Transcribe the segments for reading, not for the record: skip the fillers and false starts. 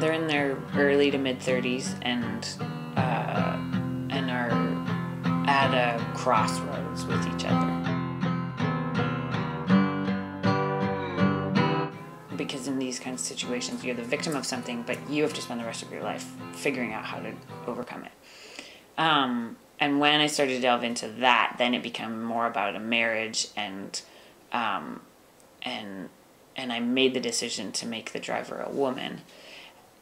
they're in their early to mid 30s and are at a crossroads with each other. Because in these kinds of situations, you're the victim of something, but you have to spend the rest of your life figuring out how to overcome it. And when I started to delve into that, then it became more about a marriage, and I made the decision to make the driver a woman.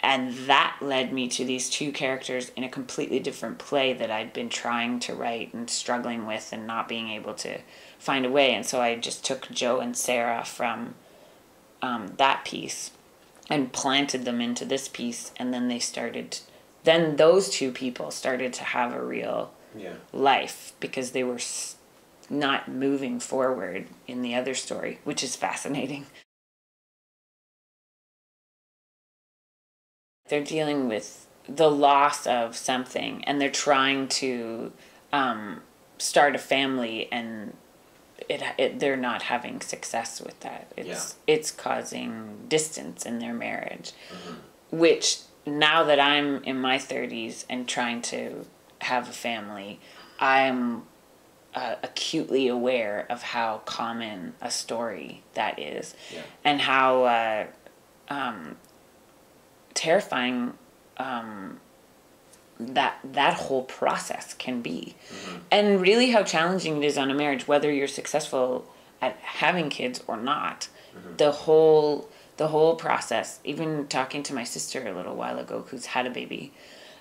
And that led me to these two characters in a completely different play that I'd been trying to write and struggling with and not being able to find a way. And so I just took Joe and Sarah from that piece and planted them into this piece. And then then those two people started to have a real life, because they were not moving forward in the other story, which is fascinating. They're dealing with the loss of something, and they're trying to start a family, and they're not having success with that. It's causing distance in their marriage, which now that I'm in my 30s and trying to have a family, I'm acutely aware of how common a story that is, and how terrifying that whole process can be, and really how challenging it is on a marriage, whether you're successful at having kids or not. The whole process. Even talking to my sister a little while ago, who's had a baby,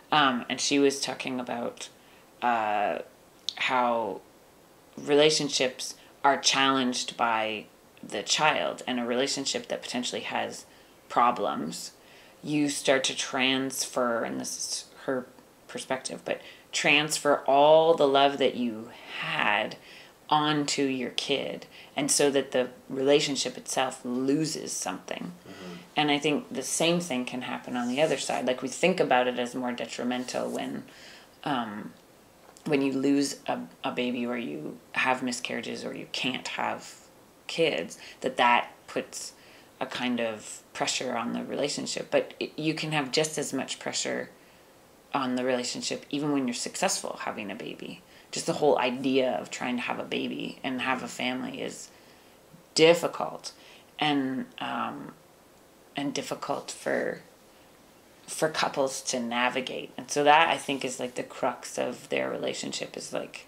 and she was talking about how relationships are challenged by the child, and a relationship that potentially has problems, you start to transfer, and this is her perspective, but transfer all the love that you had onto your kid, and so that the relationship itself loses something. And I think the same thing can happen on the other side. Like, we think about it as more detrimental when you lose a baby, or you have miscarriages, or you can't have kids, that puts a kind of pressure on the relationship. But you can have just as much pressure on the relationship even when you're successful having a baby. Just the whole idea of trying to have a baby and have a family is difficult, and difficult for couples to navigate. And so that, I think, is like the crux of their relationship, is like,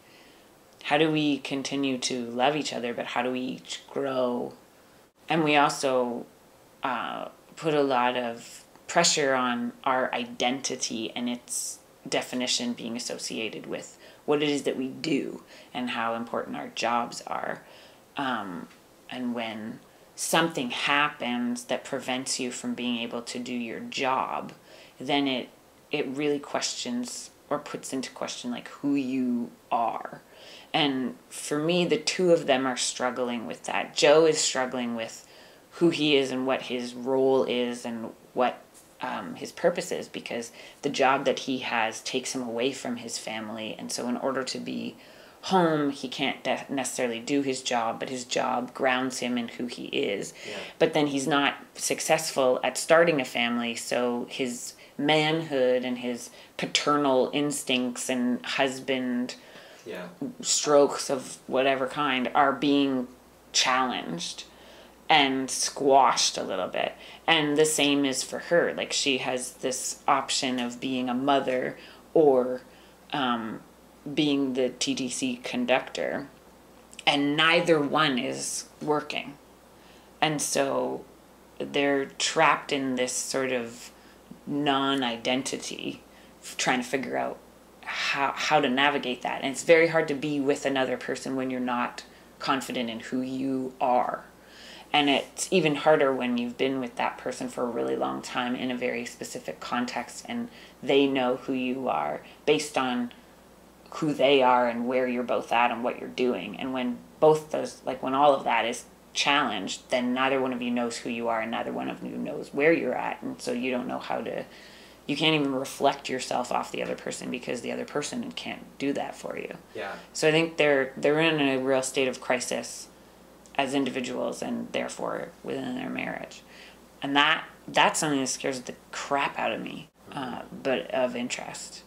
how do we continue to love each other, but how do we each grow? And we also put a lot of pressure on our identity and its definition being associated with what it is that we do and how important our jobs are. And when something happens that prevents you from being able to do your job, then it really questions, or puts into question, like, who you are. And for me, the two of them are struggling with that. Joe is struggling with who he is and what his role is and what his purpose is, because the job that he has takes him away from his family. And so in order to be home, he can't necessarily do his job, but his job grounds him in who he is. But then he's not successful at starting a family, so his manhood and his paternal instincts and husband strokes of whatever kind are being challenged and squashed a little bit. And the same is for her. Like, she has this option of being a mother or being the TTC conductor, and neither one is working. And so they're trapped in this sort of non-identity, trying to figure out how to navigate that. And it's very hard to be with another person when you're not confident in who you are. And it's even harder when you've been with that person for a really long time in a very specific context, and they know who you are based on who they are and where you're both at and what you're doing. And when both those, like, when all of that is challenged, then neither one of you knows who you are and neither one of you knows where you're at. And so you don't know you can't even reflect yourself off the other person, because the other person can't do that for you. So I think they're in a real state of crisis as individuals, and therefore within their marriage. And that that's something that scares the crap out of me, but of interest.